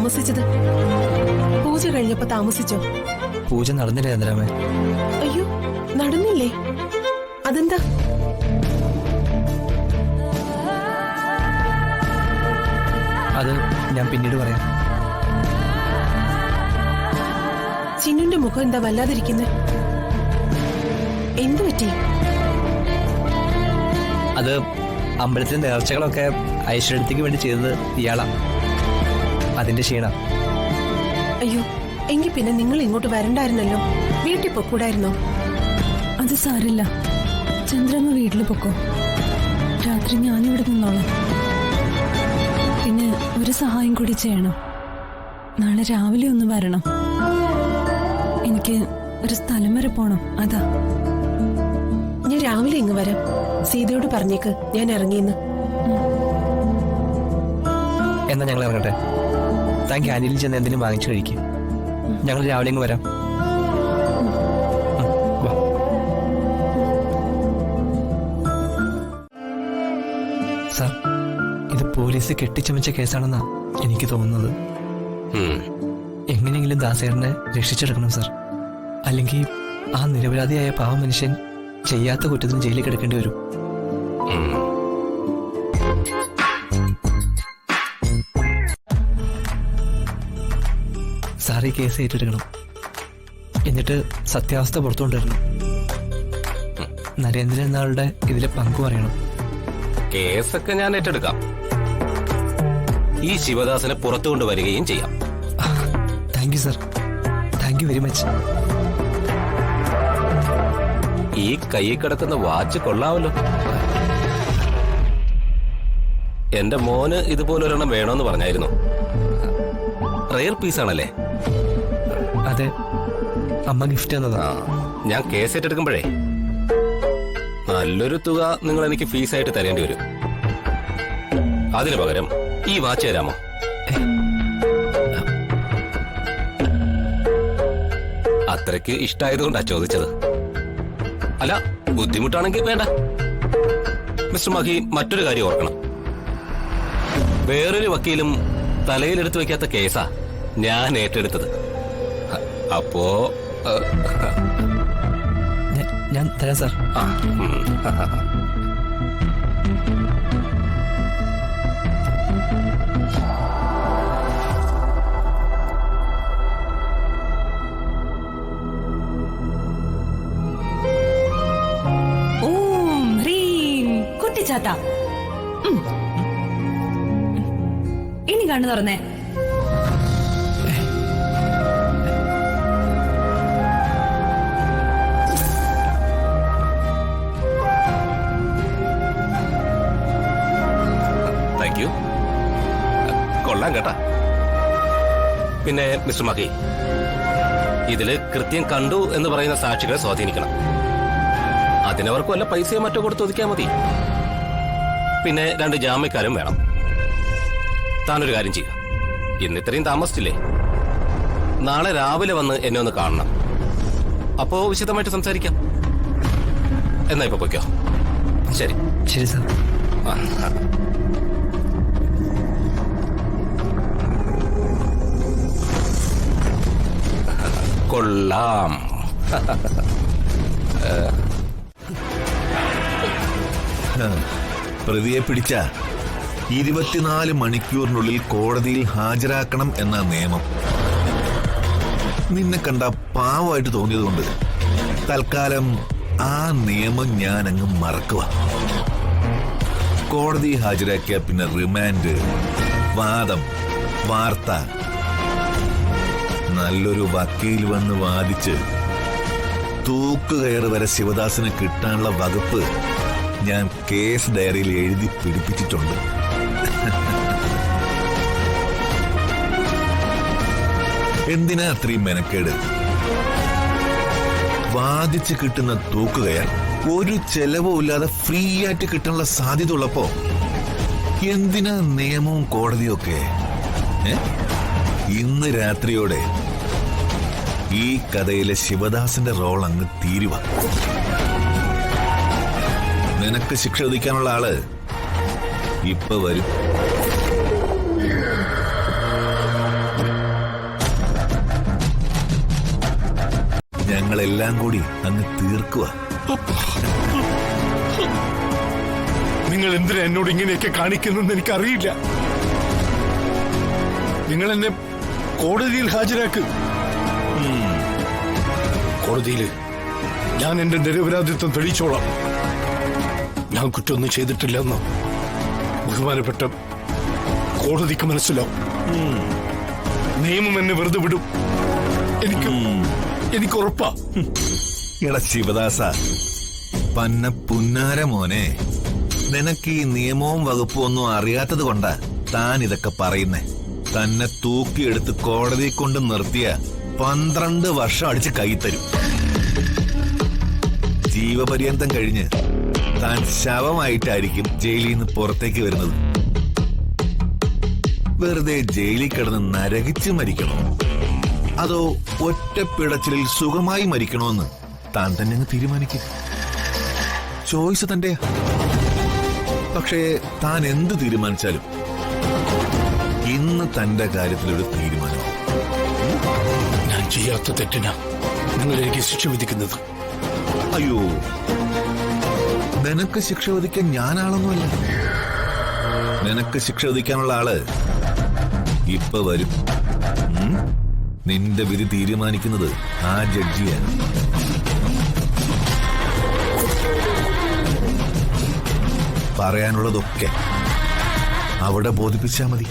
താമസിച്ചത്? പൂജ കഴിഞ്ഞപ്പോ താമസിച്ചോ? പൂജ നടന്നില്ല ചന്ദ്രാമേ. അയ്യോ, നടന്നില്ലേ? അതെന്താ? അത് ഞാൻ പിന്നീട് പറയാം. ചിന്നുന്റെ മുഖം എന്താ വല്ലാതിരിക്കുന്നത്? എന്തു പറ്റി? അത് അമ്പലത്തിലെ നേർച്ചകളൊക്കെ ഐശ്വര്യത്തിക്ക് വേണ്ടി ചെയ്തത് ഇയാളാ. അതിന്റെ ക്ഷീണം. അയ്യോ, എങ്കിൽ പിന്നെ നിങ്ങൾ ഇങ്ങോട്ട് വരണ്ടായിരുന്നല്ലോ. വീട്ടിൽ പൊക്കൂടായിരുന്നോ? അത് സാരില്ല, ചന്ദ്രമ്മ വീട്ടിൽ പൊക്കോ. രാത്രി ഞാനിവിടെ നിന്നോളാം. പിന്നെ ഒരു സഹായം കൂടി ചെയ്യണം. നാളെ രാവിലെ ഒന്ന് വരണം. എനിക്ക് ഒരു സ്ഥലം വരെ പോണം. അതാ. ഞാൻ രാവിലെ ഇങ്ങ് വരാം. സീതയോട് പറഞ്ഞേക്ക് ഞാൻ ഇറങ്ങിയെന്ന്. എന്നാ ഞങ്ങൾ ഇറങ്ങട്ടെ. താൻ ക്യാൻറ്റീനിൽ ചെന്ന് എന്തെങ്കിലും വാങ്ങിച്ചു കഴിക്കും. ഞങ്ങൾ രാവിലെ ഇങ്ങ് വരാം. സാർ, ഇത് പോലീസ് കെട്ടിച്ചമച്ച കേസാണെന്നാ എനിക്ക് തോന്നുന്നത്. എങ്ങനെയെങ്കിലും ദാസേറിനെ രക്ഷിച്ചെടുക്കണം സാർ. അല്ലെങ്കിൽ ആ നിരപരാധിയായ പാവ മനുഷ്യൻ ചെയ്യാത്ത കുറ്റത്തിന് ജയിലിൽ കിടക്കേണ്ടി വരും. സാർ ഈ കേസ് ഏറ്റെടുക്കണം. എന്നിട്ട് സത്യാവസ്ഥ പുറത്തുകൊണ്ടുവരണം. നരേന്ദ്രൻ എന്നാളുടെ ഇതിലെ പങ്കു പറയണം. കേസൊക്കെ ഞാൻ ഏറ്റെടുക്കാം. ഈ ശിവദാസനെ പുറത്തു കൊണ്ടുവരികയും ചെയ്യാം. Thank you sir. Thank you very much. ഈ കയ്യിൽ കിടക്കുന്ന വാച്ച് കൊള്ളാമല്ലോ. എന്റെ മോന് ഇതുപോലൊരെണ്ണം വേണമെന്ന് പറഞ്ഞായിരുന്നു. റെയർ പീസാണല്ലേ? അതെ, അമ്മ ഗിഫ്റ്റ് തന്നതാ. ഞാൻ കേസ് ഏറ്റെടുക്കുമ്പോഴേ നല്ലൊരു തുക നിങ്ങൾ എനിക്ക് ഫീസായിട്ട് തരേണ്ടി വരും. അതിനു പകരം ഈ വാച്ച് തരാമോ? അത്രയ്ക്ക് ഇഷ്ടമായതുകൊണ്ടാ ചോദിച്ചത്. അല്ല, ബുദ്ധിമുട്ടാണെങ്കിൽ വേണ്ട. മിസ്റ്റർ മഹി, മറ്റൊരു കാര്യം ഓർക്കണം. വേറൊരു വക്കീലും തലയിലെടുത്ത് വെക്കാത്ത കേസാ ഞാൻ ഏറ്റെടുത്തത്. അപ്പോ ഞാൻ തരാം സാർ. ഓം ഹ്രീം കുട്ടിച്ചാത്ത. ഇനി കണ്ണു തുറന്നേ. Thank you. കൊള്ളാം കേട്ടാ. പിന്നെ മിസ്റ്റർ മഹി, ഇതില് കൃത്യം കണ്ടു എന്ന് പറയുന്ന സാക്ഷികളെ സ്വാധീനിക്കണം. അതിനവർക്ക് വല്ല പൈസയോ മറ്റോ കൊടുത്ത് ഒതുക്കിയാൽ മതി. പിന്നെ 2 ജാമ്യക്കാരും വേണം. താനൊരു കാര്യം ചെയ്യുക. ഇന്ന് ഇത്രയും താമസിച്ചില്ലേ, നാളെ രാവിലെ വന്ന് എന്നെ ഒന്ന് കാണണം. അപ്പോ വിശദമായിട്ട് സംസാരിക്കാം. എന്നാ ഇപ്പൊ പൊയ്ക്കോ. ശരി. ശരി സാർ. കൊള്ളാം. പ്രതിയെ പിടിച്ച 24 മണിക്കൂറിനുള്ളിൽ കോടതിയിൽ ഹാജരാക്കണം എന്ന നിയമം. നിന്നെ കണ്ട പാവമായിട്ട് തോന്നിയതുകൊണ്ട് തൽക്കാലം ആ നിയമം ഞാൻ അങ്ങ് മറക്കുക. കോടതി ഹാജരാക്കിയ പിന്നെ റിമാൻഡ്, വാദം, വാർത്ത. നല്ലൊരു വക്കീൽ വന്ന് വാദിച്ച് തൂക്കുകയറ് വരെ ശിവദാസന് കിട്ടാനുള്ള വകുപ്പ് ഞാൻ കേസ് ഡയറിയിൽ എഴുതി പിടിപ്പിച്ചിട്ടുണ്ട്. എന്തിനാ അത്രയും മെനക്കേട്? വാദിച്ച് കിട്ടുന്ന തൂക്കുകയർ ഒരു ചെലവും ഇല്ലാതെ ഫ്രീ ആയിട്ട് കിട്ടാനുള്ള സാധ്യത ഉള്ളപ്പോ എന്തിനാ നിയമവും കോടതിയും ഒക്കെ? ഇന്ന് രാത്രിയോടെ ഈ കഥയിലെ ശിവദാസന്റെ റോൾ അങ്ങ് തീരുവ. നിനക്ക് ശിക്ഷ വിധിക്കാനുള്ള ആള് ഇപ്പൊ വരും. ഞങ്ങളെല്ലാം കൂടി അങ്ങ് തീർക്കുക. നിങ്ങൾ എന്തിനാ എന്നോട് ഇങ്ങനെയൊക്കെ കാണിക്കുന്നെന്ന് എനിക്കറിയില്ല. നിങ്ങൾ എന്നെ കോടതിയിൽ ഹാജരാക്ക്. കോടതിയിൽ ഞാൻ എന്റെ നിരപരാധിത്വം തെളിയിച്ചോളാം. ഞാൻ കുറ്റമൊന്നും ചെയ്തിട്ടില്ലെന്ന് ബഹുമാനപ്പെട്ട കോടതിക്ക് മനസ്സിലാവും. നിയമം എന്നെ വെറുതെ വിടും. എനിക്ക് ഉറപ്പാ. എടാ ശിവദാസ, പന്ന പുന്നാര മോനെ, നിനക്ക് ഈ നിയമവും വകുപ്പും ഒന്നും അറിയാത്തത് കൊണ്ടാ താൻ ഇതൊക്കെ പറയുന്നേ. തന്നെ തൂക്കിയെടുത്ത് കോടതി കൊണ്ട് നിർത്തിയ 12 വർഷം അടിച്ച് കൈ തരും. ജീവപര്യന്തം കഴിഞ്ഞ് താൻ ശവമായിട്ടായിരിക്കും ജയിലിൽ നിന്ന് പുറത്തേക്ക് വരുന്നത്. വെറുതെ ജയിലിൽ കിടന്ന് നരകിച്ച് മരിക്കണോ, അതോ ഒറ്റപ്പിടച്ചിലിൽ സുഖമായി മരിക്കണോന്ന് താൻ തന്നെ അങ്ങ് തീരുമാനിക്കും. ചോയ്സ് തന്റെ. പക്ഷേ താൻ എന്ത് തീരുമാനിച്ചാലും ഇന്ന് തന്റെ കാര്യത്തിലൊരു തീരുമാനം. ഞാൻ ചെയ്യാത്ത തെറ്റിനാ നിങ്ങൾ എനിക്ക് ശിക്ഷ വിധിക്കുന്നത്. അയ്യോ, നിനക്ക് ശിക്ഷ വിധിക്കാൻ ഞാനാളൊന്നുമല്ല. നിനക്ക് ശിക്ഷ വിധിക്കാനുള്ള ആള് ഇപ്പൊ വരും. നിന്റെ വിധി തീരുമാനിക്കുന്നത് ആ ജഡ്ജിയാണ്. പറയാനുള്ളതൊക്കെ അവിടെ ബോധിപ്പിച്ചാ മതി.